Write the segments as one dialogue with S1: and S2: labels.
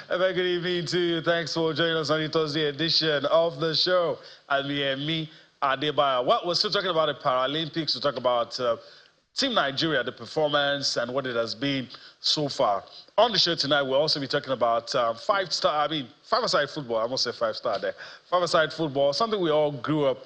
S1: A very good evening to you. Thanks for joining us on the Thursday edition of the show. And me, Adebayo. Well, we're still talking about the Paralympics. We'll talk about Team Nigeria, the performance and what it has been so far. On the show tonight, we'll also be talking about five-a-side football. I almost said five-star there. Five-a-side football, something we all grew up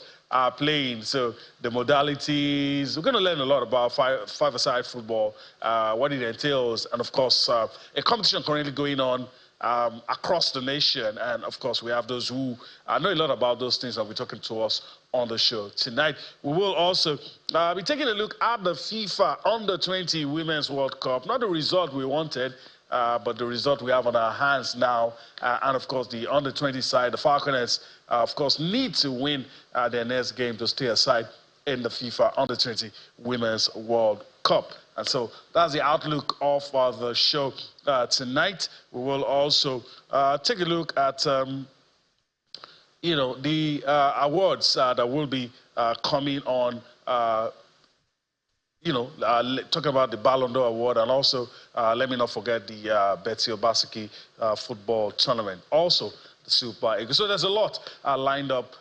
S1: playing. So the modalities, we're going to learn a lot about five-a-side football, what it entails, and of course, a competition currently going on across the nation. And of course, we have those who know a lot about those things that will be talking to us on the show tonight. We will also be taking a look at the FIFA Under-20 Women's World Cup. Not the result we wanted, but the result we have on our hands now. And of course, the Under-20 side, the Falconets, of course, need to win their next game to stay aside in the FIFA Under-20 Women's World Cup. And so that's the outlook of the show tonight. We will also take a look at the awards that will be coming on, talking about the Ballon d'Or Award, and also, let me not forget the Betsy Obaseki football tournament. Also, the Super Eagles. So there's a lot lined up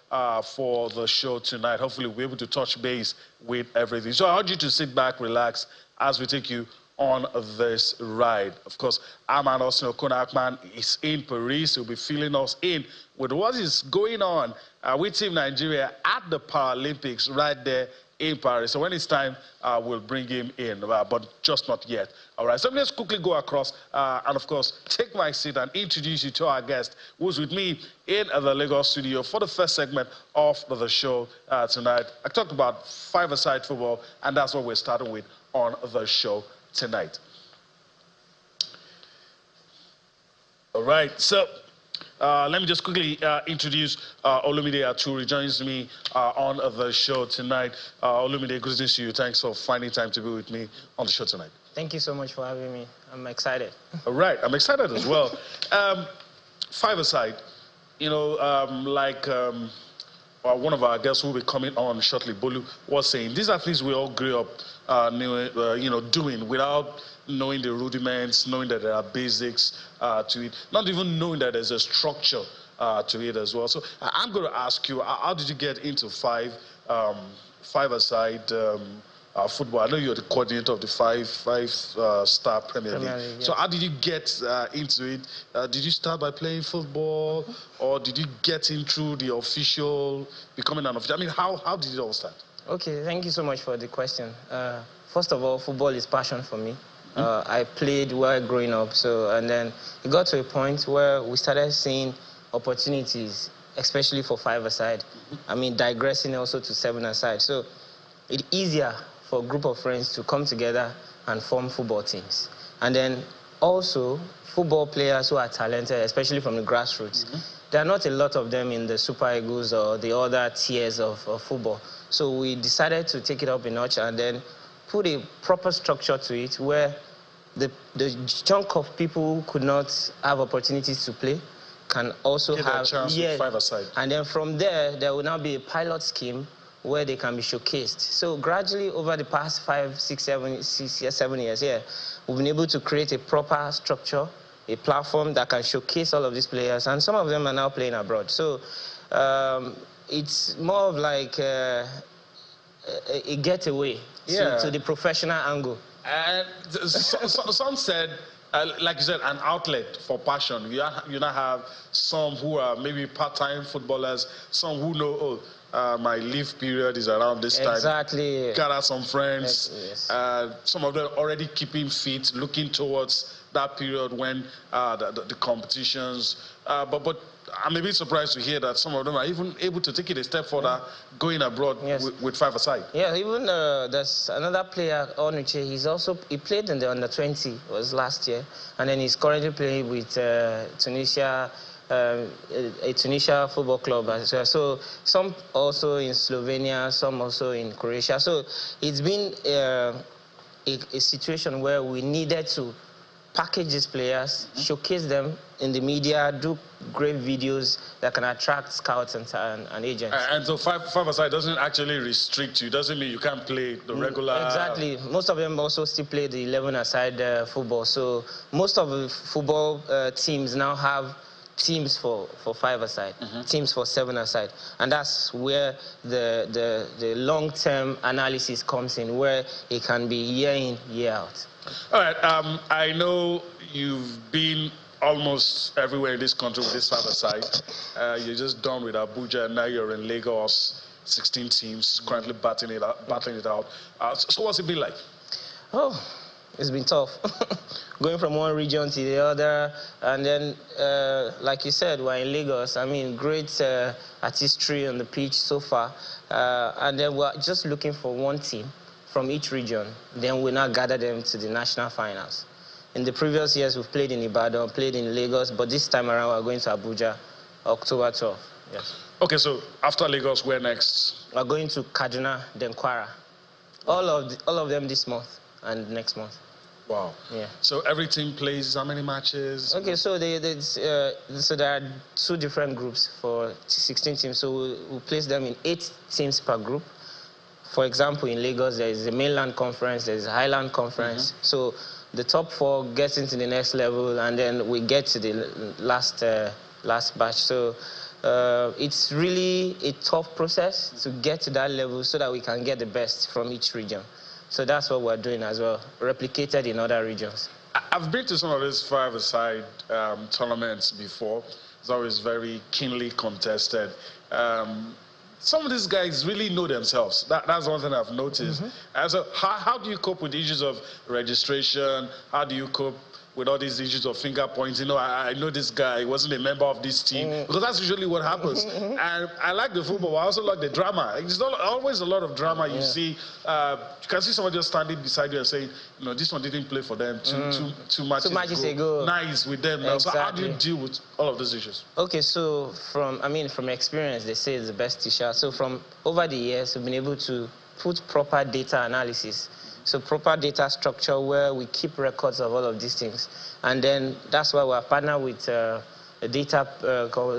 S1: for the show tonight. Hopefully, we'll be able to touch base with everything. So I urge you to sit back, relax, as we take you on this ride. Of course, Arman Osino Konakman is in Paris. He'll be filling us in with what is going on with Team Nigeria at the Paralympics right there in Paris. So when it's time, we'll bring him in, but just not yet. All right, so let's quickly go across and, of course, take my seat and introduce you to our guest who's with me in the Lagos studio for the first segment of the show tonight. I talked about five-a-side football, and that's what we're starting with on the show tonight. All right, so let me just quickly introduce Olumide Aturi. Joins me on the show tonight. Olumide, good to see you. Thanks for finding time to be with me on the show tonight.
S2: Thank you so much for having me. I'm excited.
S1: All right, I'm excited as well. Five-a-side, one of our guests who will be coming on shortly, Bolu, was saying, these are things we all grew up doing without knowing the rudiments, knowing that there are basics to it, not even knowing that there's a structure to it as well. So I'm going to ask you, how did you get into five-a-side football? I know you're the coordinator of the five-star Premier League. Yes. So how did you get into it? Did you start by playing football, or did you get in through the official, becoming an official? I mean, how did it all start?
S2: Okay, thank you so much for the question. First of all, football is passion for me. I played while growing up, and then it got to a point where we started seeing opportunities, especially for five-a-side. I mean, digressing also to seven-a-side. So it's easier for a group of friends to come together and form football teams. And then also, football players who are talented, especially from the grassroots, there are not a lot of them in the Super Eagles or the other tiers of football. So we decided to take it up a notch and then put a proper structure to it where the chunk of people who could not have opportunities to play can also have a chance with five-a-side. And then from there will now be a pilot scheme where they can be showcased. So gradually over the past 5, 6, 7 years, we've been able to create a proper structure, a platform that can showcase all of these players, and some of them are now playing abroad. So it's more of like a getaway to the professional angle.
S1: And some said, like you said, an outlet for passion. You now have some who are maybe part-time footballers, some who know, my leave period is around this time.
S2: Exactly.
S1: Gather some friends.
S2: Yes.
S1: Some of them already keeping fit, looking towards that period when the competitions. But I'm a bit surprised to hear that some of them are even able to take it a step further, going abroad with five-a-side.
S2: Yeah, even there's another player, Onuche. He played in the Under-20, was last year, and then he's currently playing with Tunisia. A Tunisia football club as well. So some also in Slovenia, some also in Croatia. So it's been a situation where we needed to package these players, showcase them in the media, do great videos that can attract scouts and agents.
S1: And so five-a-side doesn't actually restrict you. Doesn't mean you can't play the regular.
S2: Exactly. Most of them also still play the 11-a-side football. So most of the football teams now have teams for five-a-side, teams for seven-a-side, and that's where the long-term analysis comes in, where it can be year in, year out.
S1: All right. I know you've been almost everywhere in this country with this five-a-side. You're just done with Abuja, and now you're in Lagos. 16 teams currently battling it out. So what's it been like? Oh,
S2: it's been tough. Going from one region to the other, and then, like you said, we're in Lagos. I mean, great artistry on the pitch so far, and then we're just looking for one team from each region. Then we now gather them to the national finals. In the previous years, we've played in Ibadan, played in Lagos, but this time around, we're going to Abuja, October 12th. Yes.
S1: Okay, so after Lagos, where next?
S2: We're going to Kaduna, then Kwara. All of them this month and next month.
S1: Wow.
S2: Yeah.
S1: So every team plays how many matches?
S2: Okay, so so there are two different groups for 16 teams. So we'll place them in 8 teams per group. For example, in Lagos, there is the mainland conference, there is the highland conference. So the top 4 gets into the next level, and then we get to the last batch. So it's really a tough process to get to that level so that we can get the best from each region. So that's what we're doing as well, replicated in other regions.
S1: I've been to some of these five-a-side tournaments before. It's always very keenly contested. Some of these guys really know themselves. That's one thing I've noticed. And so how do you cope with the issues of registration? How do you cope with all these issues of finger pointing? You know, I know this guy wasn't a member of this team, because that's usually what happens. And I like the football, but I also like the drama. There's always a lot of drama. You see, you can see someone just standing beside you and saying, you know, this one didn't play for them two matches ago. Nice with them now. Exactly. So how do you deal with all of those issues?
S2: Okay, so from experience, they say it's the best teacher. So from over the years, we've been able to put proper data analysis. So proper data structure where we keep records of all of these things. And then that's why we're partnered with a data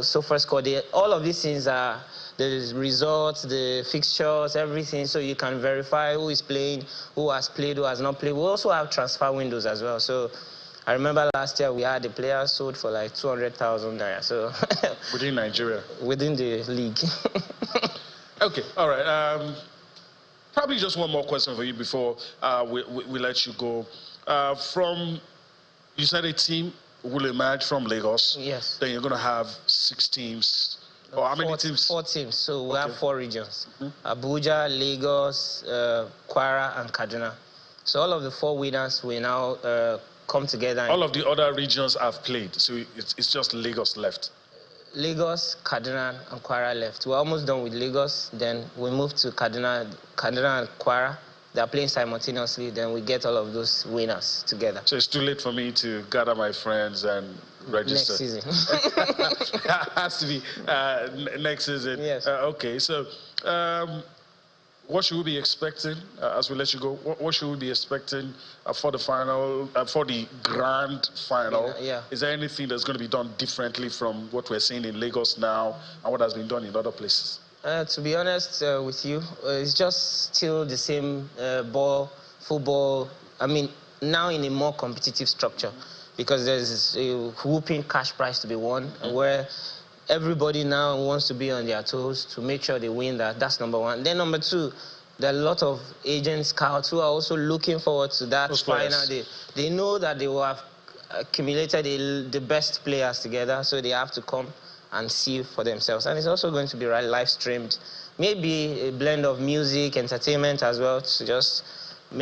S2: software called all of these things are the results, the fixtures, everything, so you can verify who is playing, who has played, who has not played. We also have transfer windows as well. So I remember last year we had a player sold for like 200,000 naira. So
S1: within Nigeria?
S2: Within the league.
S1: Okay, all right. Probably just one more question for you before we let you go. You said a team will emerge from Lagos.
S2: Yes.
S1: Then you're going to have 6 teams. Or how many teams?
S2: 4 teams. So we have 4 regions. Abuja, Lagos, Kwara, and Kaduna. So all of the 4 winners will now come together.
S1: All of the other regions have played. So it's just Lagos left.
S2: Lagos, Kaduna, and Kwara left. We're almost done with Lagos. Then we move to Kaduna and Kwara. They're playing simultaneously. Then we get all of those winners together.
S1: So it's too late for me to gather my friends and register?
S2: Next season.
S1: Has to be next season.
S2: Yes.
S1: Okay, so what should we be expecting as we let you go? What should we be expecting for the final, for the grand final?
S2: Yeah.
S1: Is there anything that's going to be done differently from what we're seeing in Lagos now and what has been done in other places?
S2: To be honest with you, it's just still the same football. I mean, now in a more competitive structure, because there's a whooping cash prize to be won, where everybody now wants to be on their toes to make sure they win that. That's number 1. Then number 2, there are a lot of agent scouts who are also looking forward to that final day. They know that they will have accumulated the best players together, so they have to come and see for themselves. And it's also going to be live streamed. Maybe a blend of music, entertainment as well, to just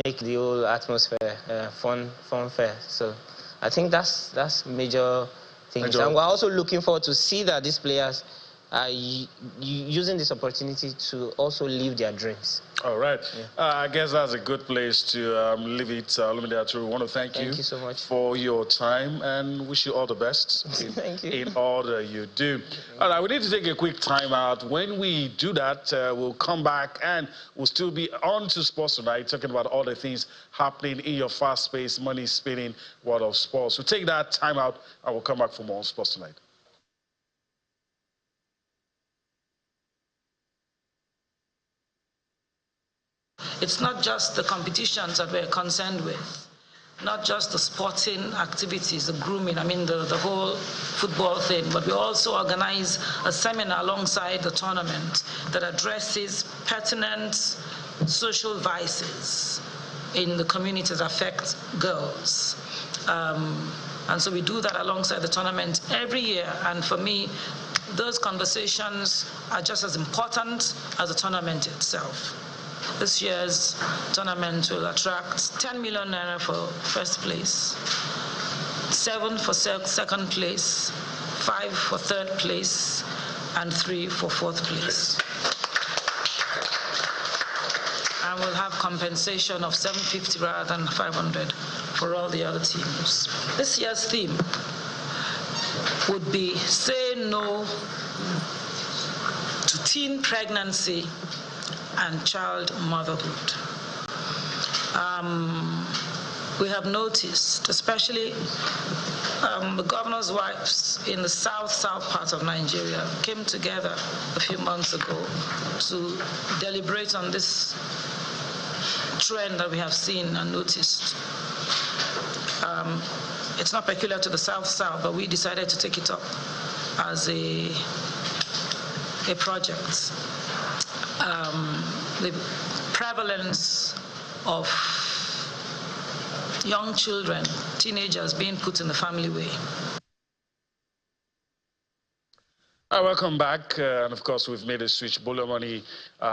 S2: make the whole atmosphere fun fair. So I think that's major things. And we're also looking forward to see that these players are using this opportunity to also live their dreams.
S1: All right.
S2: Yeah.
S1: I guess that's a good place to leave it. Olumide Aturu, we want to thank you
S2: so much
S1: for your time and wish you all the best
S2: thank you.
S1: in all that you do. All right, we need to take a quick time out. When we do that, we'll come back and we'll still be on to Sports Tonight, talking about all the things happening in your fast-paced, money-spinning world of sports. We'll take that time out and we'll come back for more on Sports Tonight.
S3: It's not just the competitions that we're concerned with, not just the sporting activities, the grooming, the whole football thing, but we also organize a seminar alongside the tournament that addresses pertinent social vices in the communities that affect girls. And so we do that alongside the tournament every year. And for me, those conversations are just as important as the tournament itself. This year's tournament will attract 10 million naira for first place, 7 for second place, 5 for third place, and 3 for fourth place. And we'll have compensation of 750 rather than 500 for all the other teams. This year's theme would be Say No to Teen Pregnancy and Child Motherhood. We have noticed, especially the governor's wives in the south part of Nigeria came together a few months ago to deliberate on this trend that we have seen and noticed. It's not peculiar to the south, but we decided to take it up as a project. The prevalence of young children, teenagers being put in the family way.
S1: Welcome back, and of course we've made a switch. Bolo Money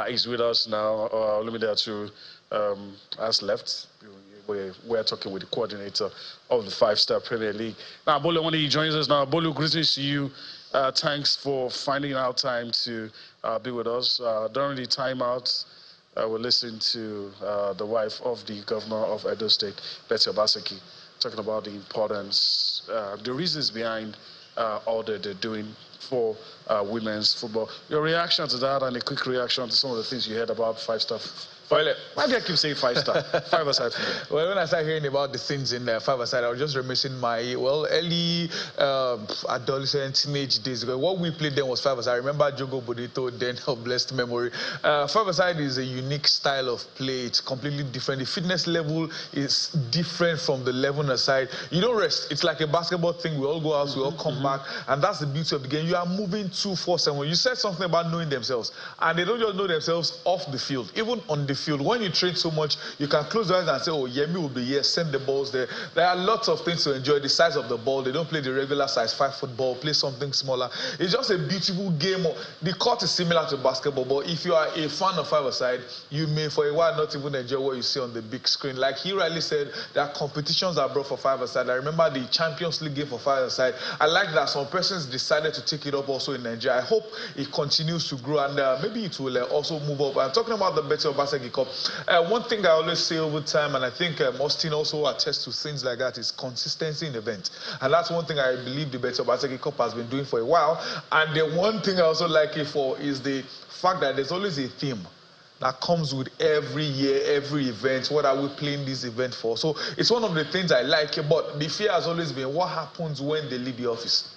S1: is with us now. Olumide Aturu has left. We're talking with the coordinator of the 5-Star Premier League. Now, Bolo Money joins us now. Bolo, greetings to you. Thanks for finding out time to be with us. During the timeout, we're listening to the wife of the governor of Edo State, Betsy Obaseki, talking about the importance, the reasons behind all that they're doing for women's football. Your reaction to that and a quick reaction to some of the things you heard about 5-Star. Why do I keep saying 5-Star? 5-a-side for me.
S4: Well, when I started hearing about the things in 5-a-side, I was just reminiscing my, early adolescent, teenage days ago. What we played then was 5-a-side. I remember Jogo Bonito, then of blessed memory. 5-a-side is a unique style of play. It's completely different. The fitness level is different from the 11-a-side. You don't rest. It's like a basketball thing. We all go out, we all come back. And that's the beauty of the game. You are moving 2-4-7. You said something about knowing themselves. And they don't just know themselves off the field, even on the field. When you train so much, you can close your eyes and say, oh, Yemi will be here, send the balls there. There are lots of things to enjoy. The size of the ball, they don't play the regular size 5-foot ball, play something smaller. It's just a beautiful game. The court is similar to basketball, but if you are a fan of 5-a-side, you may for a while not even enjoy what you see on the big screen. Like he rightly said, there are competitions that are brought for 5-a-side. I remember the Champions League game for 5-a-side. I like that some persons decided to take it up also in Nigeria. I hope it continues to grow and maybe it will also move up. I'm talking about the Betsy Obaseki Cup. One thing I always say over time, and I think Austin also attests to things like that, is consistency in events. And that's one thing I believe the Betsy Obaseki Cup has been doing for a while. And the one thing I also like it for is the fact that there's always a theme that comes with every year, every event. What are we playing this event for? So it's one of the things I like. But the fear has always been what happens when they leave the office.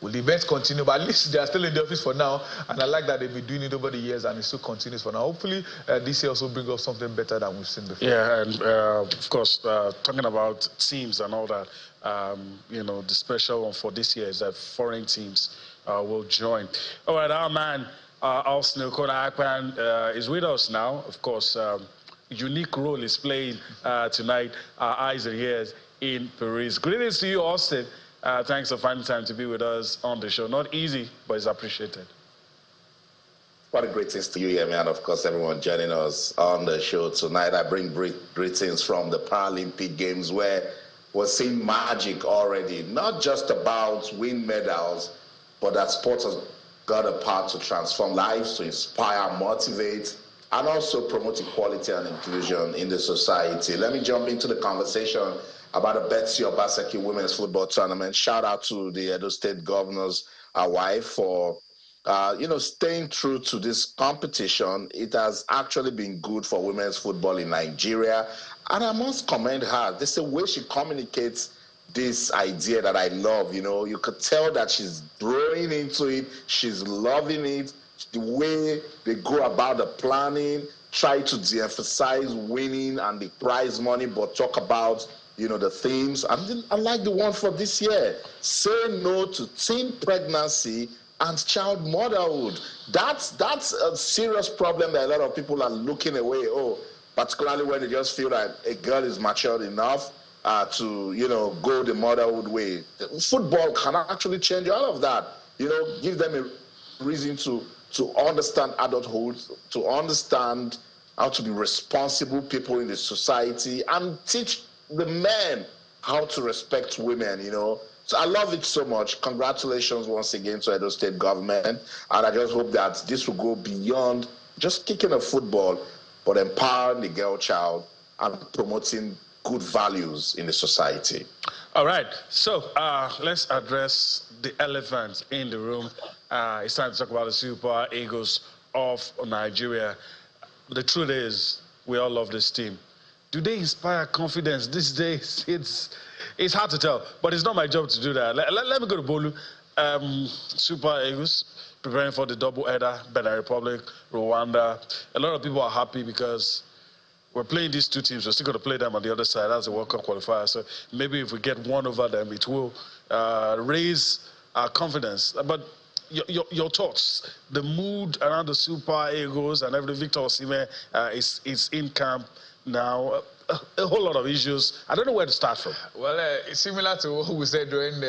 S4: Will the events continue? But at least they are still in the office for now. And I like that they've been doing it over the years and it still continues for now. Hopefully, this year also brings us something better than we've seen before.
S1: Yeah, and of course, talking about teams and all that, the special one for this year is that foreign teams will join. All right, our man, Austin Okona Akpan, is with us now. Of course, unique role is playing tonight, our eyes and ears in Paris. Greetings to you, Austin. Thanks for finding time to be with us on the show. Not easy, but it's appreciated.
S5: What a greetings to you, Yemi, and of course everyone joining us on the show tonight. I bring greetings from the Paralympic Games where we're seeing magic already. Not just about win medals, but that sports got a part to transform lives, to inspire, motivate, and also promote equality and inclusion in the society. Let me jump into the conversation about the Betsy Obaseki Women's Football Tournament. Shout out to the Edo State Governor's wife for staying true to this competition. It has actually been good for women's football in Nigeria. And I must commend her. There's a way she communicates this idea that I love. You could tell that she's growing into it. She's loving it. The way they go about the planning, try to de-emphasize winning and the prize money, but talk about, the themes. I like the one for this year. Say no to teen pregnancy and child motherhood. That's a serious problem that a lot of people are looking away. Particularly when they just feel that a girl is matured enough to, go the motherhood way. Football can actually change all of that. Give them a reason to understand adulthood, to understand how to be responsible people in the society, and teach the men how to respect women, So I love it so much. Congratulations once again to Edo State government. And I just hope that this will go beyond just kicking a football, but empowering the girl child and promoting good values in the society.
S1: All right, so let's address the elephant in the room. It's time to talk about the Super Eagles of Nigeria. The truth is, we all love this team. Do they inspire confidence these days? It's hard to tell, but it's not my job to do that. Let me go to Bolu. Super Eagles preparing for the double-header, Benin Republic, Rwanda. A lot of people are happy because we're playing these two teams. We're still going to play them on the other side. That's the World Cup qualifier. So maybe if we get one over them, it will raise our confidence. But your thoughts, the mood around the Super Eagles and every Victor Osimhen is in camp now. A whole lot of issues. I don't know where to start from.
S4: Well, it's similar to what we said when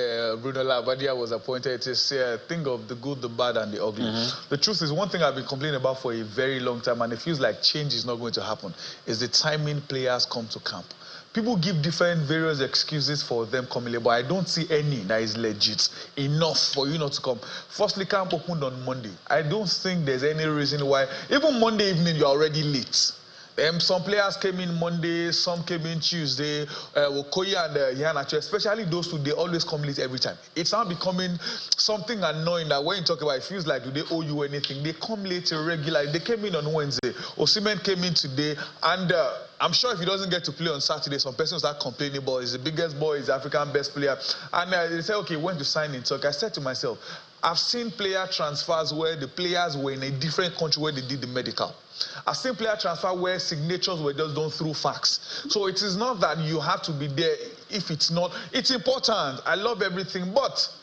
S4: Bruno Labbadia was appointed. It's think of the good, the bad, and the ugly. The truth is, one thing I've been complaining about for a very long time, and it feels like change is not going to happen, is the timing players come to camp. People give various excuses for them coming late, but I don't see any that is legit enough for you not to come. Firstly, camp opened on Monday. I don't think there's any reason why, even Monday evening, you're already late. Some players came in Monday, some came in Tuesday. Okoye and Iheanacho, especially those two, they always come late every time. It's now becoming something annoying that when you talk about it, feels like, do they owe you anything? They come late regularly. They came in on Wednesday. Osimhen came in today, and I'm sure if he doesn't get to play on Saturday, some person will start complaining about he's the biggest boy, he's the African best player. And they say, okay, when to sign in Turkey. I said to myself, I've seen player transfers where the players were in a different country where they did the medical. I've seen player transfer where signatures were just done through fax. So it is not that you have to be there if it's not. It's important. I love everything, but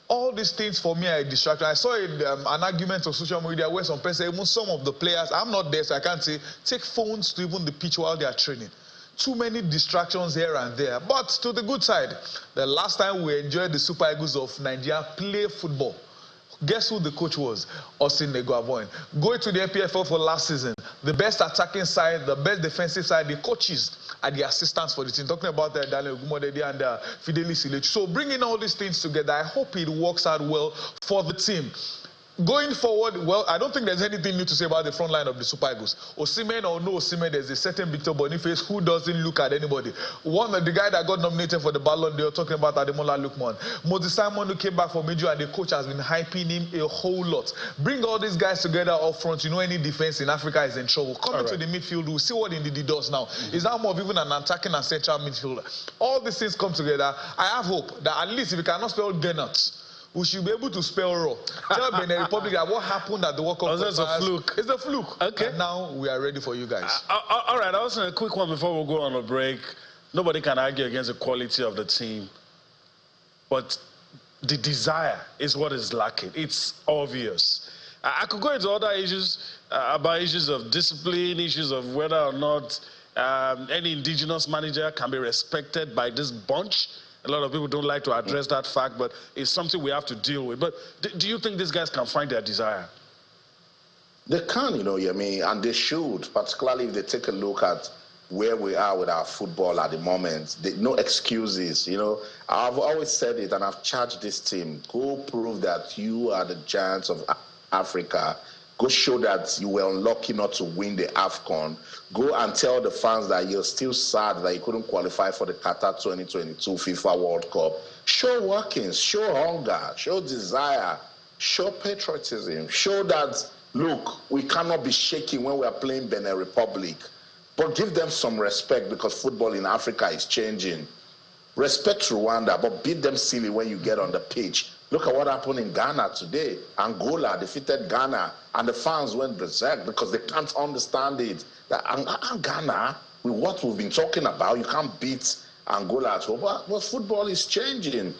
S4: all these things for me are a distraction. I saw an argument on social media where some person, even some of the players, I'm not there, so I can't say, take phones to even the pitch while they are training. Too many distractions here and there. But to the good side, the last time we enjoyed the Super Eagles of Nigeria play football, guess who the coach was? Austin Neguavoin. Going to the NPFL for last season, the best attacking side, the best defensive side, the coaches are the assistants for the team. Talking about Daniel Gumodede and Fidelis Ilechu. So bringing all these things together, I hope it works out well for the team. Going forward, well, I don't think there's anything new to say about the front line of the Super Eagles. Osimhen or no Osimhen, there's a certain Victor Boniface who doesn't look at anybody. The guy that got nominated for the Ballon d'Or, talking about Ademola Lookman. Moses Simon, who came back from injury, and the coach has been hyping him a whole lot. Bring all these guys together up front. You know, any defense in Africa is in trouble. Come into the midfield, we'll see what Ndidi does now. He's now more of even an attacking and central midfielder. All these things come together. I have hope that at least if you cannot spell Gennett, we should be able to spell raw. Tell Benin Republic that what happened at the World Cup.
S1: It's a fluke.
S4: It's a fluke.
S1: Okay.
S4: And now we are ready for you guys.
S1: All right, also a quick one before we go on a break. Nobody can argue against the quality of the team, but the desire is what is lacking. It's obvious. I could go into other issues about issues of discipline, issues of whether or not any indigenous manager can be respected by this bunch. A lot of people don't like to address that fact, but it's something we have to deal with. But do you think these guys can find their desire?
S5: They can, and they should, particularly if they take a look at where we are with our football at the moment. No excuses, I've always said it, and I've charged this team, go prove that you are the giants of Africa. Go show that you were unlucky not to win the AFCON. Go and tell the fans that you're still sad that you couldn't qualify for the Qatar 2022 FIFA World Cup. Show workings, show hunger, show desire, show patriotism. Show that, look, we cannot be shaking when we are playing Benin Republic. But give them some respect because football in Africa is changing. Respect Rwanda, but beat them silly when you get on the pitch. Look at what happened in Ghana today. Angola defeated Ghana, and the fans went berserk because they can't understand it. That Ghana, with what we've been talking about, you can't beat Angola at home. But football is changing.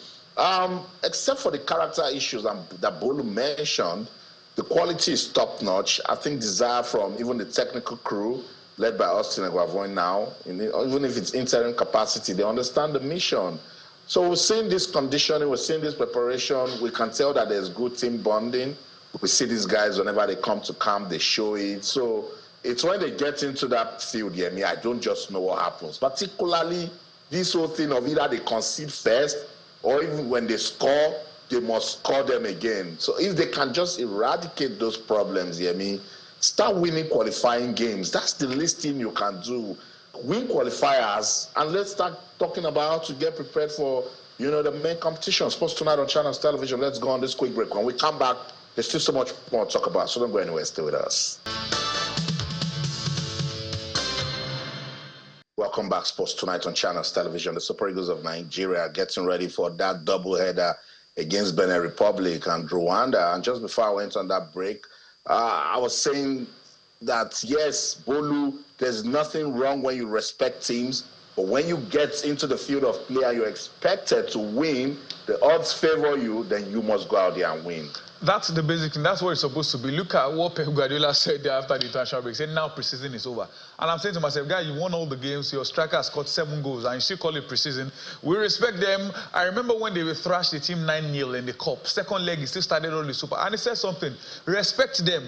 S5: Except for the character issues that Bolu mentioned, the quality is top-notch. I think desire from even the technical crew, led by Austin Eguavoin now, even if it's interim capacity, they understand the mission. So we're seeing this conditioning, we're seeing this preparation. We can tell that there's good team bonding. We see these guys whenever they come to camp, they show it. So it's when they get into that field, I don't just know what happens. Particularly this whole thing of either they concede first or even when they score, they must score them again. So if they can just eradicate those problems, start winning qualifying games. That's the least thing you can do. Win qualifiers, and let's start talking about how to get prepared for, the main competition. Sports Tonight on Channels Television. Let's go on this quick break. When we come back, there's still so much more to talk about, so don't go anywhere. Stay with us. Welcome back, Sports Tonight on Channels Television. The Super Eagles of Nigeria getting ready for that doubleheader against Benin Republic and Rwanda. And just before I went on that break, I was saying that, yes, Bolu, there's nothing wrong when you respect teams, but when you get into the field of play and you're expected to win, the odds favor you, then you must go out there and win.
S4: That's the basic thing. That's what it's supposed to be. Look at what Pep Guardiola said there after the international break. He said, now preseason is over. And I'm saying to myself, guys, you won all the games. Your striker has scored 7 goals, and you still call it preseason. We respect them. I remember when they thrashed the team 9-0 in the cup. Second leg, he still started on the super. And he said something, respect them.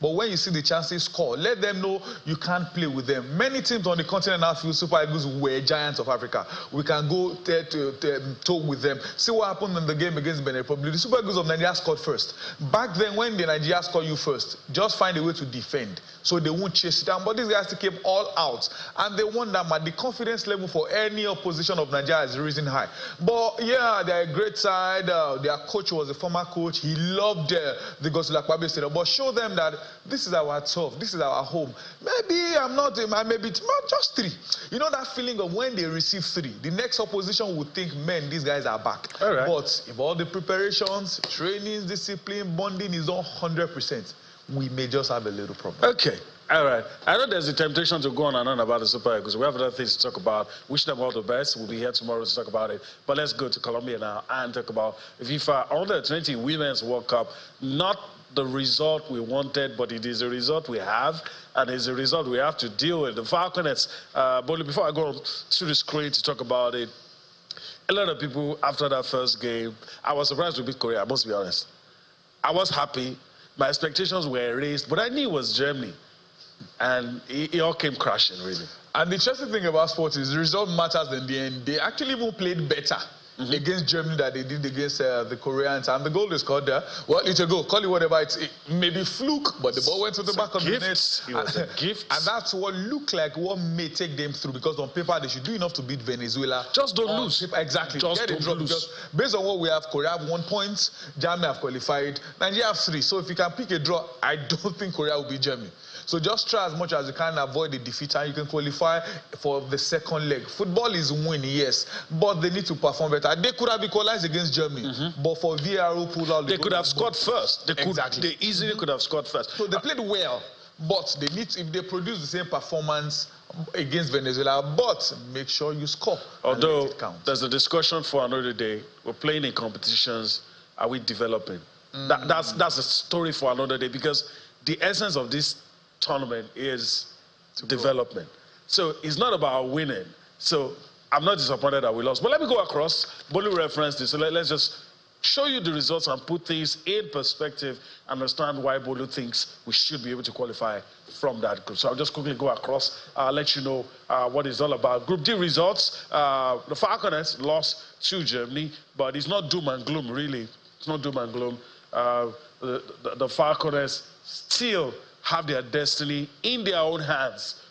S4: But when you see the chances score, let them know you can't play with them. Many teams on the continent now feel Super Eagles were giants of Africa. We can go toe with them. See what happened in the game against Benin Republic. The Super Eagles of Nigeria scored first. Back then, when the Nigeria scored you first, just find a way to defend so they won't chase it down. But these guys came all out, and they won that match. The confidence level for any opposition of Nigeria is risen high. But yeah, they're a great side. Their coach was a former coach. He loved the Gospel Akpabio Stadium. But show them that this is our turf, this is our home. Maybe I'm not, maybe it's not just 3. You know that feeling of when they receive 3, the next opposition would think, man, these guys are back. All right. But if all the preparations, trainings, discipline, bonding is on 100%, we may just have a little problem.
S1: Okay. All right. I know there's a temptation to go on and on about the Super Eagles. We have other things to talk about. Wish them all the best. We'll be here tomorrow to talk about it. But let's go to Colombia now and talk about FIFA U-20 Women's World Cup. Not the result we wanted, but it is a result we have, and it's a result we have to deal with. The Falconets, Bolu, before I go to the screen to talk about it, a lot of people after that first game, I was surprised we beat Korea, I must be honest. I was happy. My expectations were raised, but I knew it was Germany. And it all came crashing, really.
S4: And the interesting thing about sports is the result matters in the end. They actually even played better against Germany than they did against the Koreans. And the goal they scored there, well, it's a goal. Call it whatever. It may be fluke, but the ball went to the back of the net.
S1: It was a gift.
S4: And that's what looked like what may take them through, because on paper they should do enough to beat Venezuela.
S1: Just don't lose.
S4: Paper, exactly.
S1: Just don't lose.
S4: Because based on what we have, Korea have 1 point, Germany have qualified, Nigeria have 3. So if you can pick a draw, I don't think Korea will beat Germany. So just try as much as you can avoid the defeat, and you can qualify for the second leg. Football is winning, yes, but they need to perform better. They could have equalized against Germany, but for VRO pull out,
S1: they could have scored first.
S4: They
S1: easily could have scored first.
S4: So they played well, but they need to, if they produce the same performance against Venezuela, but make sure you score.
S1: Although there's a discussion for another day. We're playing in competitions. Are we developing? That's a story for another day, because the essence of this tournament is development. So it's not about winning. So I'm not disappointed that we lost. But let me go across. Bolu referenced this. So let's just show you the results and put things in perspective, understand why Bolu thinks we should be able to qualify from that group. So I'll just quickly go across, let you know what it's all about. Group D results, the Falconets lost to Germany, but it's not doom and gloom, really. It's not doom and gloom. the Falconers still have their destiny in their own hands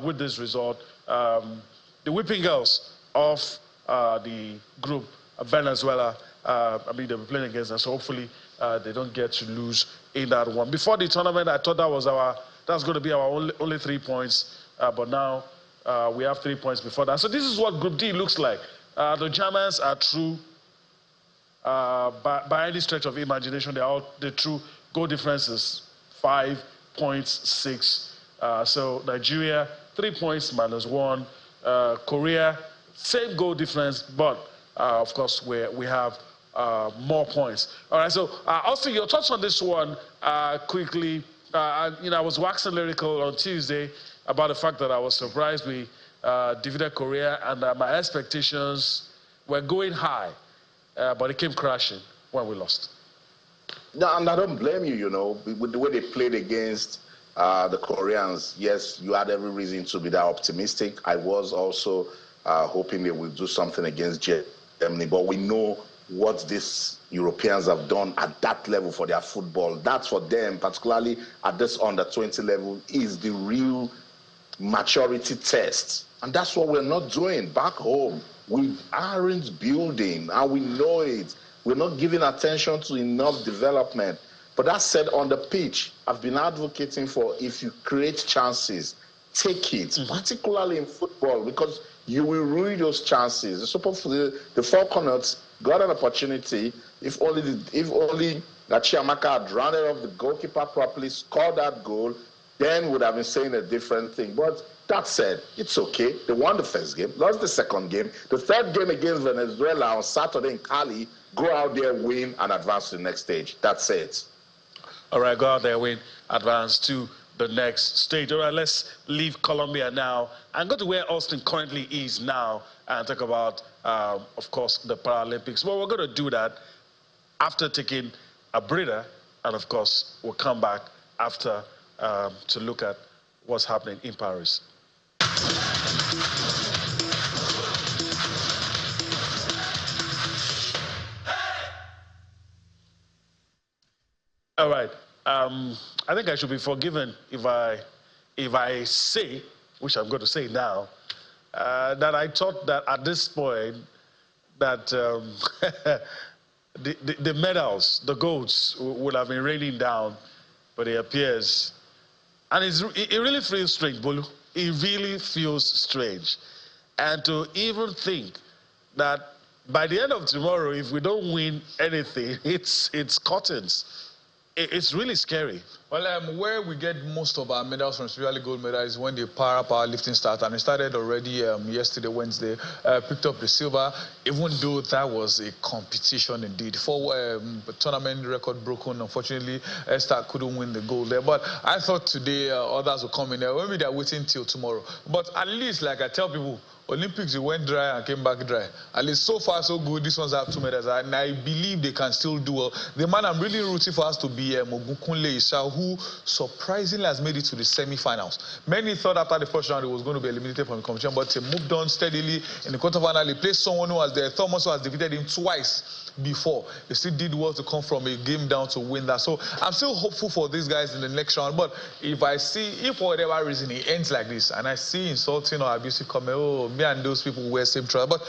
S1: with this result. The Whipping Girls of the group, Venezuela, they'll be playing against us, so hopefully they don't get to lose in that one. Before the tournament, I thought that's going to be our only 3 points, but now we have 3 points before that. So this is what Group D looks like. The Germans are true. By any stretch of imagination, they're true. Goal difference is 5.6. So Nigeria, 3 points minus 1. Korea, same goal difference, but of course we have more points. All right. So also your thoughts on this one quickly. I was waxing lyrical on Tuesday about the fact that I was surprised we defeated Korea, and my expectations were going high. But it came crashing when we lost.
S5: No, and I don't blame you, with the way they played against the Koreans. Yes, you had every reason to be that optimistic. I was also hoping they would do something against Germany, but we know what these Europeans have done at that level for their football. That's for them, particularly at this under-20 level, is the real maturity test. And that's what we're not doing back home. We aren't building, and we know it. We're not giving attention to enough development. But that said, on the pitch, I've been advocating for, if you create chances, take it, particularly in football, because you will ruin those chances. The Falconers got an opportunity. If only Chiamaka had rounded off the goalkeeper properly, scored that goal, then would have been saying a different thing. But that said, it's okay. They won the first game, lost the second game. The third game against Venezuela on Saturday in Cali, go out there, win, and advance to the next stage. That's it.
S1: All right, go out there, win, advance to the next stage. All right, let's leave Colombia now and go to where Austin currently is now and talk about, of course, the Paralympics. Well, we're going to do that after taking a breather, and of course, we'll come back after to look at what's happening in Paris. All right. I think I should be forgiven if I say, which I'm going to say now, that I thought that at this point that the medals, the golds, would have been raining down, but it appears, and it really feels strange, Bolu. It really feels strange, and to even think that by the end of tomorrow, if we don't win anything, it's curtains. It's really scary.
S4: Well, where we get most of our medals from, especially gold medals, when the powerlifting started, and it started already yesterday, Wednesday, picked up the silver, even though that was a competition indeed. For tournament record broken, unfortunately, Esther couldn't win the gold there. But I thought today others would come in there. Maybe they're waiting till tomorrow. But at least, like I tell people, Olympics, it went dry and came back dry. At least so far, so good. These ones have 2 medals, and I believe they can still do well. The man I'm really rooting for us to be Mogunkunle Isha, who surprisingly has made it to the semi-finals. Many thought after the first round he was going to be eliminated from the competition, but he moved on steadily in the quarterfinal. He played someone who was there. Thomas, who has defeated him twice before. He still did well to come from a game down to win that. So I'm still hopeful for these guys in the next round. But if for whatever reason it ends like this, and I see insulting or abusive comment, oh, me and those people wear same trousers, but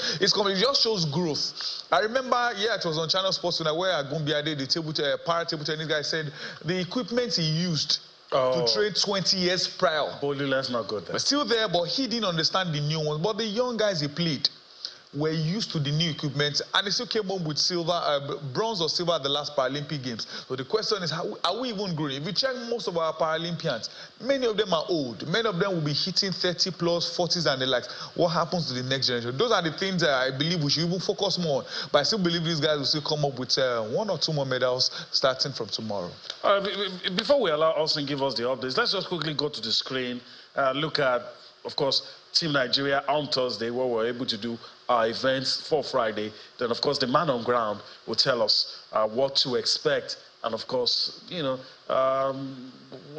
S4: it just shows growth. I remember, it was on Channel Sports tonight where Agumbiade, the para table tennis guy, said the equipment he used to train 20 years prior.
S1: Boldly, let's not go there.
S4: But still there, but he didn't understand the new ones. But the young guys he played were used to the new equipment, and they still came home with bronze or silver at the last Paralympic Games. So the question is, are we even growing? If you check most of our Paralympians, many of them are old. Many of them will be hitting 30 plus, 40s and the likes. What happens to the next generation? Those are the things that I believe we should even focus more on. But I still believe these guys will still come up with 1 or 2 more medals starting from tomorrow.
S1: Before we allow Austin give us the updates, let's just quickly go to the screen, look at, of course, Team Nigeria on Thursday, where we're able to do our events for Friday. Then, of course, the man on ground will tell us what to expect, and, of course,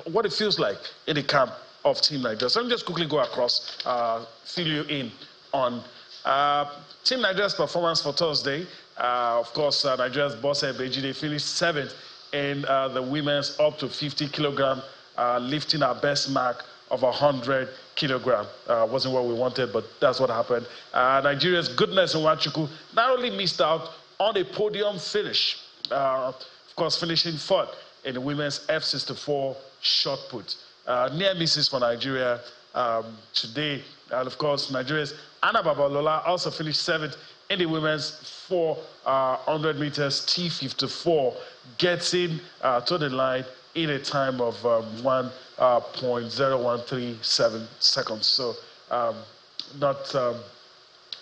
S1: what it feels like in the camp of Team Nigeria. So let me just quickly go across, fill you in on Team Nigeria's performance for Thursday. Of course, Nigeria's boss, Beji, they finished 7th in the women's up to 50 kilogram, lifting our best mark of 100 kilogram. Wasn't what we wanted, but that's what happened. Nigeria's Goodness Nwachukwu not only missed out on a podium finish, of course finishing fourth in the women's F64 shot put. Near misses for Nigeria today. And of course, Nigeria's Anna Babalola also finished seventh in the women's 400 meters T54, getting to the line in a time of 1.0137 seconds. So not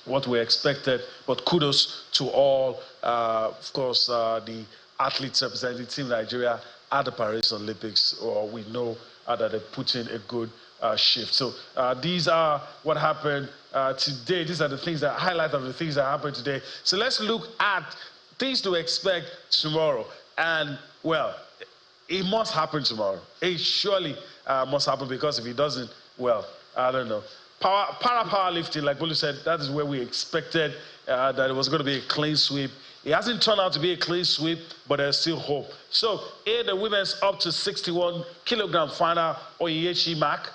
S1: what we expected, but kudos to all, of course, the athletes representing Team Nigeria at the Paris Olympics. We know that they put in a good shift. So these are what happened today. These are the things that highlight of the things that happened today. So let's look at things to expect tomorrow. And well, it must happen tomorrow. It surely must happen, because if it doesn't, well, I don't know. Powerlifting, like Bolu said, that is where we expected that it was going to be a clean sweep. It hasn't turned out to be a clean sweep, but there's still hope. So, the women's up to 61 kilogram final Oyechi mark.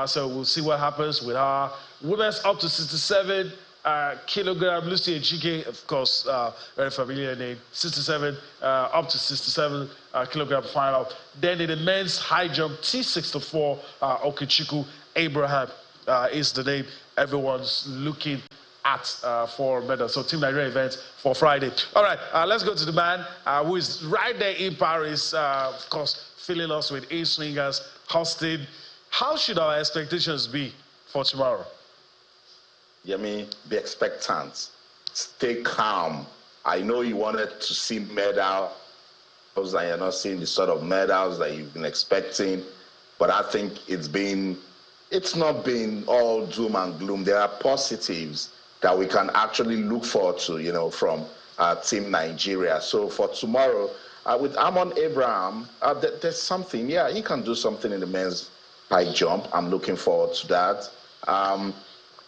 S1: So we'll see what happens with her. Women's up to 67 kilogram, Lucy Ejike, of course, very familiar name, 67, up to 67 kilogram final. Then in the men's high jump, T64, Okechukwu Abraham is the name everyone's looking at for medal. So Team Nigeria events for Friday. All right, let's go to the man who is right there in Paris, of course, filling us with A-swingers, hosting. How should our expectations be for tomorrow?
S5: Yemi, be expectant. Stay calm. I know you wanted to see medals, and you're not seeing the sort of medals that you've been expecting, but I think it's not been all doom and gloom. There are positives that we can actually look forward to, from Team Nigeria. So for tomorrow, with Amon Abraham, there's something. Yeah, he can do something in the men's high jump. I'm looking forward to that.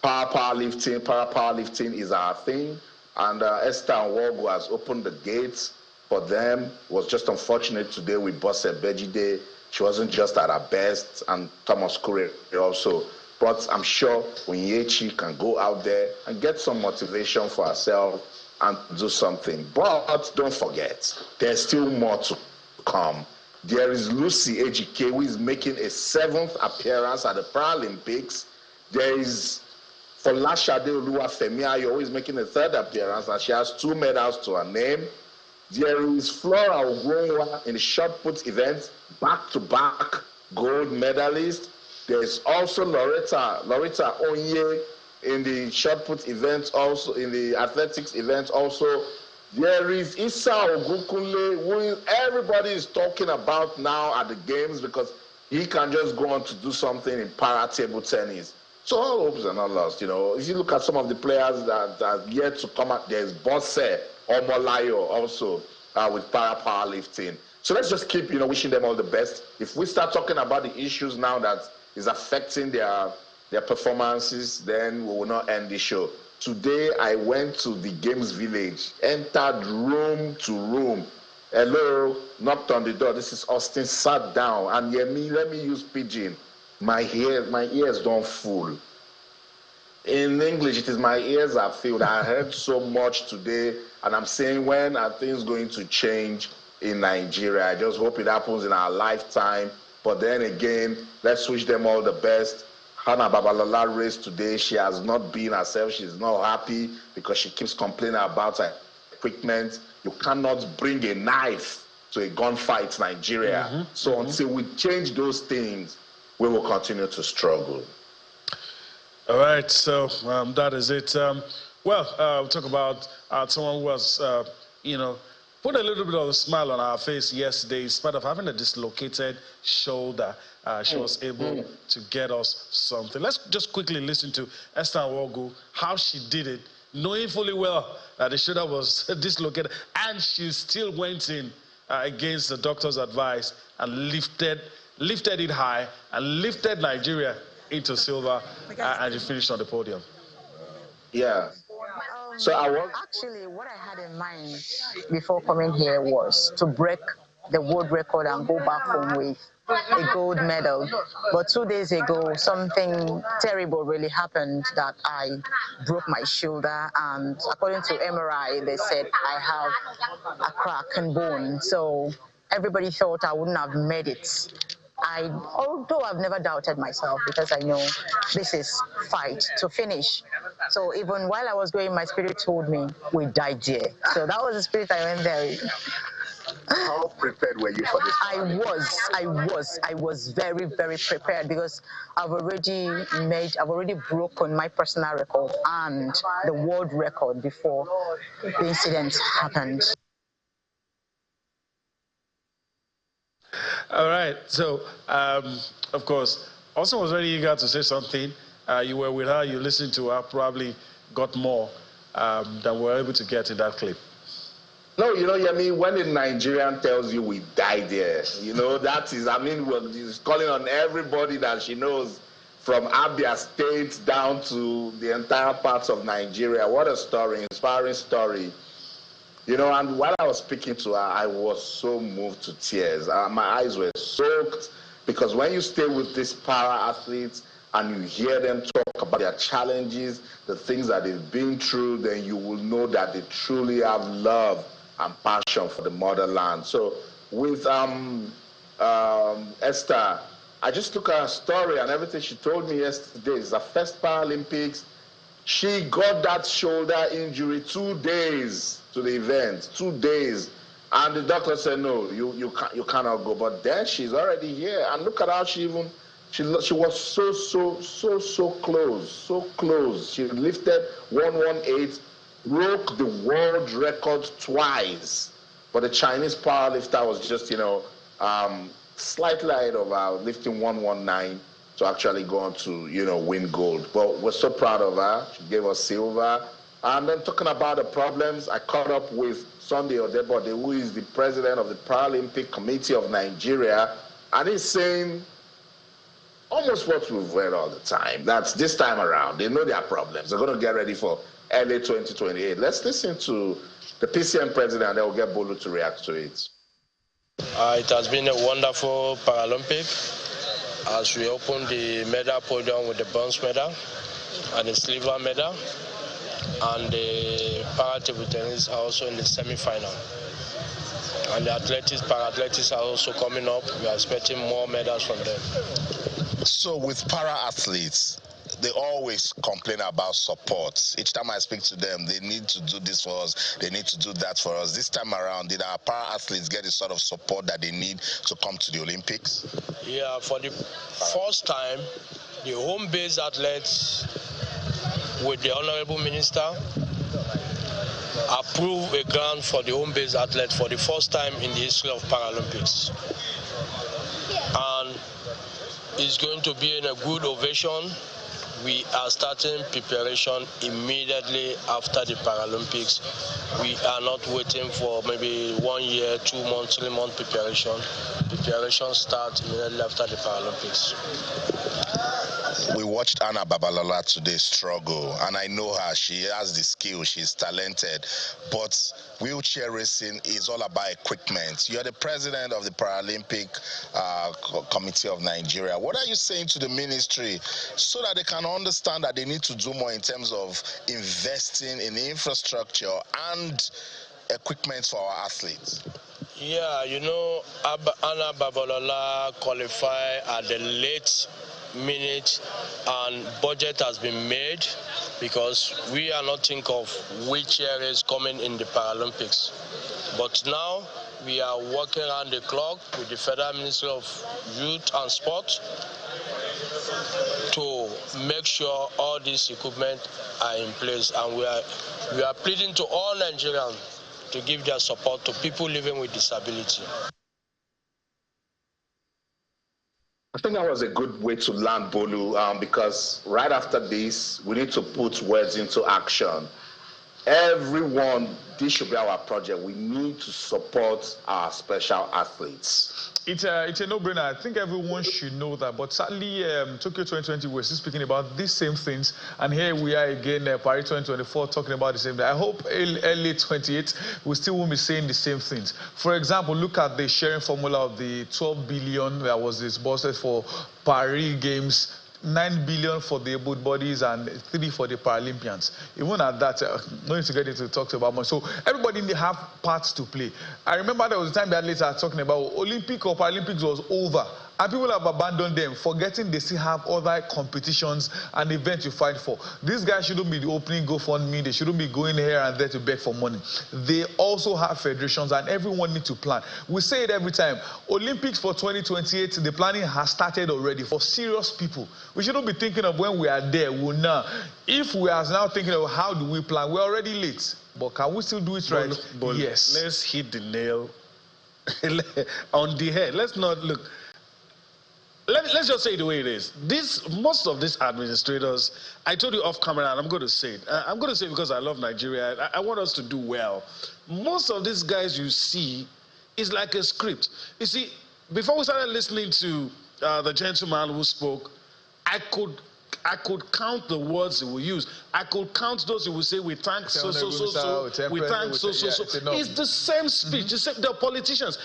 S5: Powerlifting is our thing. And Esther Nwogu has opened the gates for them. It was just unfortunate today with Bose Bejide. She wasn't just at her best, and Thomas Kure also. But I'm sure Onyechi can go out there and get some motivation for herself and do something. But don't forget, there's still more to come. There is Lucy Ejike, who is making a 7th appearance at the Paralympics. There is Folashade Oluwafemi, who is making a 3rd appearance, and she has 2 medals to her name. There is Flora Ogonwa in the shot put event, back-to-back gold medalist. There is also Loretta Onye in the shot put event, also in the athletics event also. There is Issa Ogunkunle, who everybody is talking about now at the games because he can just go on to do something in para table tennis. So all hopes are not lost, If you look at some of the players that are yet to come out, there's Bose Omolayo also with powerlifting. So let's just keep, wishing them all the best. If we start talking about the issues now that is affecting their performances, then we will not end the show. Today, I went to the Games Village, entered room to room. Hello, knocked on the door. This is Austin, sat down. And let me use pidgin. My ears don't full. In English, it is my ears are filled. I heard so much today, and I'm saying, when are things going to change in Nigeria? I just hope it happens in our lifetime. But then again, let's wish them all the best. Hannah Babalola raced today. She has not been herself. She's not happy because she keeps complaining about her equipment. You cannot bring a knife to a gunfight, Nigeria. Until we change those things, we will continue to struggle.
S1: All right, so that is it. We'll talk about someone who was, put a little bit of a smile on our face yesterday. In spite of having a dislocated shoulder, she was able to get us something. Let's just quickly listen to Esther Nwogu, how she did it, knowing fully well that the shoulder was dislocated, and she still went in against the doctor's advice and lifted it high and lifted Nigeria into silver, and she finished on the podium.
S5: Yeah. So
S6: actually, what I had in mind before coming here was to break the world record and go back home with a gold medal. But 2 days ago, something terrible really happened that I broke my shoulder, and according to MRI, they said I have a crack in bone. So everybody thought I wouldn't have made it. Although I've never doubted myself, because I know this is fight to finish. So even while I was going, my spirit told me we died there. So that was the spirit I went there with.
S5: How prepared were you for this?
S6: I was very, very prepared, because I've already broken my personal record and the world record before the incident happened.
S1: All right. So, of course, Austin was very eager to say something. You were with her, you listened to her, probably got more than we were able to get in that clip.
S5: No, Yemi, when a Nigerian tells you we died there, that is, she's calling on everybody that she knows, from Abia State down to the entire parts of Nigeria. What a story, inspiring story. And while I was speaking to her, I was so moved to tears. My eyes were soaked, because when you stay with these para-athletes and you hear them talk about their challenges, the things that they've been through, then you will know that they truly have love and passion for the motherland. So with Esther, I just look at her story and everything she told me yesterday. It's her first Paralympics. She got that shoulder injury 2 days to the event, 2 days. And the doctor said, no, you cannot go. But then she's already here. And look at how she was so close, so close. She lifted 118, broke the world record twice. But the Chinese powerlifter was just, slightly ahead of her, lifting 119 to actually go on to, win gold. But we're so proud of her. She gave us silver. And then talking about the problems, I caught up with Sunday Odebode, who is the president of the Paralympic Committee of Nigeria, and he's saying almost what we've heard all the time. That's this time around. They know their problems. They're going to get ready for early 2028. Let's listen to the PCM president, and then we'll get Bolu to react to it.
S7: It has been a wonderful Paralympic, as we opened the medal podium with the bronze medal and the silver medal, and the para-table tennis are also in the semi-final. And the para-athletics are also coming up. We are expecting more medals from them.
S8: So with para-athletes, they always complain about support. Each time I speak to them, they need to do this for us, they need to do that for us. This time around, did our para-athletes get the sort of support that they need to come to the Olympics?
S7: Yeah, for the first time, the home-based athletes, with the Honorable Minister, approved a grant for the home-based athletes for the first time in the history of Paralympics. And it's going to be in a good ovation. We are starting preparation immediately after the Paralympics. We are not waiting for maybe 1 year, 2 months, 3 month preparation. Preparation starts immediately after the Paralympics.
S8: We watched Anna Babalola today struggle, and I know her. She has the skill, she's talented, but wheelchair racing is all about equipment. You're the president of the Paralympic Committee of Nigeria. What are you saying to the ministry so that they can understand that they need to do more in terms of investing in infrastructure and equipment for our athletes?
S7: Yeah, Anna Babalola qualified at the late minute, and budget has been made, because we are not thinking of wheelchair race coming in the Paralympics. But now we are working around the clock with the Federal Ministry of Youth and Sport to make sure all these equipment are in place, and we are pleading to all Nigerians to give their support to people living with disability.
S5: I think that was a good way to land, Bolu, because right after this, we need to put words into action. everyone, this should be our project. We need to support our special athletes.
S4: It's a no-brainer. I think everyone should know that. But sadly, Tokyo 2020, we're still speaking about these same things. And here we are again, Paris 2024, talking about the same thing. I hope LA 28, we still won't be saying the same things. For example, look at the sharing formula of the 12 billion that was disbursed for Paris Games. 9 billion for the able bodies and 3 for the Paralympians. Even at that, no need to get into talks about much. So everybody they have parts to play. I remember there was a time that later talking about Olympic or Paralympics was over. And people have abandoned them, forgetting they still have other competitions and events to fight for. These guys shouldn't be the opening GoFundMe. They shouldn't be going here and there to beg for money. They also have federations, and everyone needs to plan. We say it every time. Olympics for 2028, the planning has started already for serious people. We shouldn't be thinking of when we are there. We'll now. If we are now thinking of how do we plan, we're already late. But can we still do it right?
S1: But
S4: yes.
S1: Let's hit the nail on the head. Let's not look. Let's just say it the way it is. Most of these administrators, I told you off camera, and I'm going to say it. I'm going to say it because I love Nigeria. I want us to do well. Most of these guys you see is like a script. You see, before we started listening to the gentleman who spoke, I could count the words he will use. I could count those he will say, we thank so. We thank so. It's the same speech. The politicians.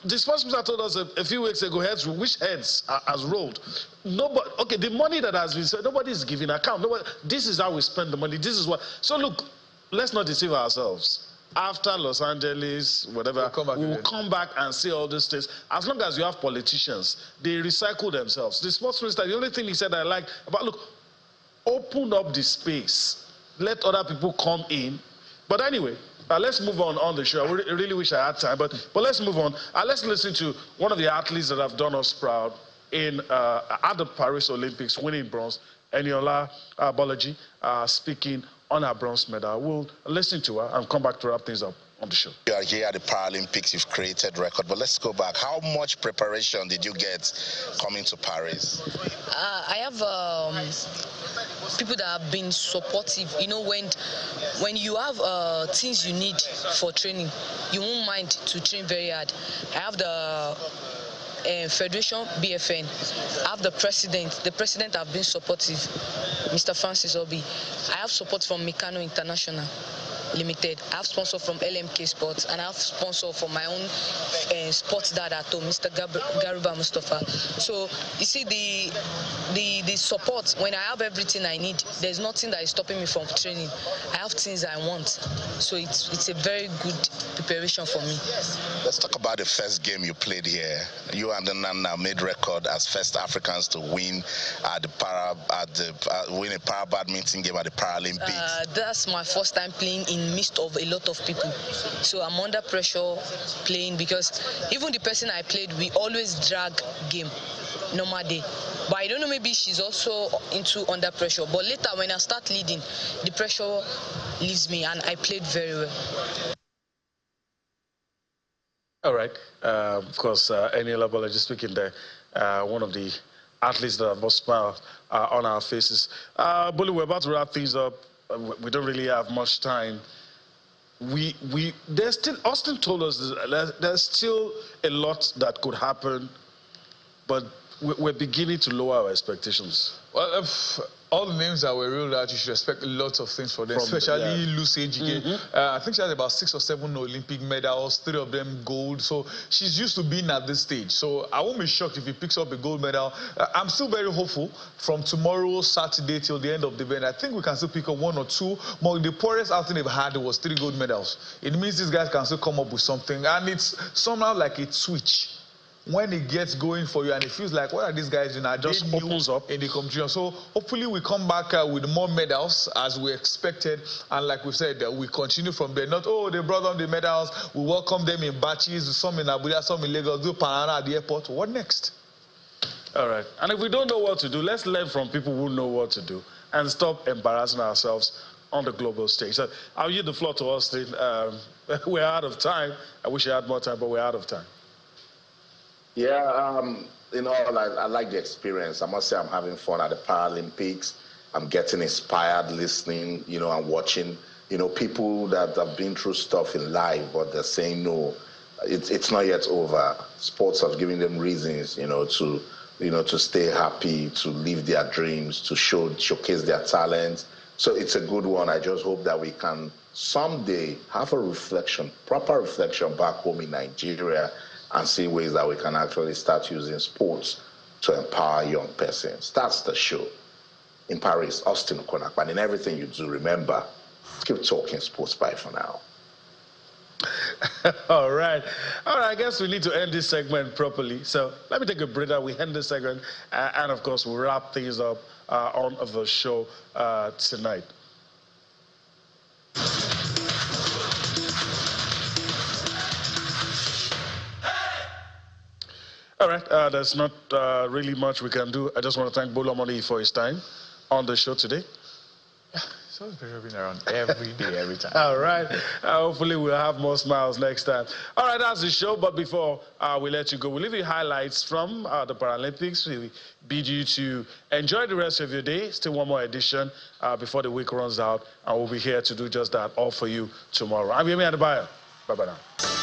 S1: The sports minister told us a few weeks ago, which heads has rolled. Nobody. Okay, the money that has been said, nobody is giving account. This is how we spend the money. This is what. So look, let's not deceive ourselves. After Los Angeles, whatever, we will come back and say all these things. As long as you have politicians, they recycle themselves. The sports minister, the only thing he said I like about, look, open up the space. Let other people come in. But anyway, let's move on the show. I really wish I had time, but let's move on. Let's listen to one of the athletes that have done us proud at the Paris Olympics, winning bronze, Eniola Bolaji, speaking on her bronze medal. We'll listen to her and come back to wrap things up on the show.
S8: You are here at the Paralympics, you've created record, but let's go back. How much preparation did you get coming to Paris?
S9: I have people that have been supportive. You know, when you have things you need for training, you won't mind to train very hard. I have the Federation, BFN. I have the president. The president have been supportive, Mr. Francis Obi. I have support from Mikano International Limited. I have sponsor from LMK Sports, and I have sponsor for my own sports dad at home, Mr. Garuba Mustafa. So you see the support. When I have everything I need, there's nothing that is stopping me from training. I have things I want, so it's a very good preparation for me.
S8: Let's talk about the first game you played here. You and the Nana made record as first Africans to win win a para badminton game at the Paralympics.
S9: That's my first time playing in midst of a lot of people, so I'm under pressure playing, because even the person I played, we always drag game normal day, but I don't know, maybe she's also into under pressure. But later when I start leading, the pressure leaves me, and I played very well.
S1: All right. Of course, Eniola Bolaji speaking there, one of the athletes that have most smile on our faces. Bully, we're about to wrap things up. We don't really have much time. There's still, Austin told us there's still a lot that could happen, but we're beginning to lower our expectations.
S4: Well, if all the names that were ruled out, you should expect lots of things from them, especially Lucy Ejike. I think she has about 6 or 7 Olympic medals, 3 of them gold. So she's used to being at this stage. So I won't be shocked if he picks up a gold medal. I'm still very hopeful from tomorrow, Saturday, till the end of the event. I think we can still pick up 1 or 2 more. The poorest outing they've had was 3 gold medals. It means these guys can still come up with something. And it's somehow like a switch. When it gets going for you and it feels like, what are these guys doing? I just opens up in the competition. So hopefully we come back with more medals as we expected. And like we said, we continue from there. Not, oh, they brought on the medals. We welcome them in batches. Some in Abuja, some in Lagos, do Panana at the airport. What next?
S1: All right. And if we don't know what to do, let's learn from people who know what to do and stop embarrassing ourselves on the global stage. So I'll yield the floor to Austin. We're out of time. I wish I had more time, but we're out of time.
S5: Yeah, you know, I like the experience. I must say I'm having fun at the Paralympics. I'm getting inspired listening, you know, and watching, You know, people that have been through stuff in life, but they're saying no, it's not yet over. Sports have given them reasons, to stay happy, to live their dreams, to showcase their talent. So it's a good one. I just hope that we can someday have a reflection, proper reflection back home in Nigeria, and see ways that we can actually start using sports to empower young persons. That's the show. In Paris, Austin Okonak, and in everything you do, remember, keep talking sports. Bye for now.
S1: All right, I guess we need to end this segment properly. So let me take a breather. We end this segment, and of course, we'll wrap things up on the show tonight. All right, there's not really much we can do. I just want to thank Bolomoni for his time on the show today.
S4: It's always being around every day, every time.
S1: All right. Hopefully we'll have more smiles next time. All right, that's the show. But before we let you go, we'll leave you highlights from the Paralympics. We bid you to enjoy the rest of your day. Still one more edition before the week runs out. And we'll be here to do just that, all for you tomorrow. I'm Yemi Adebayo. Bye-bye now.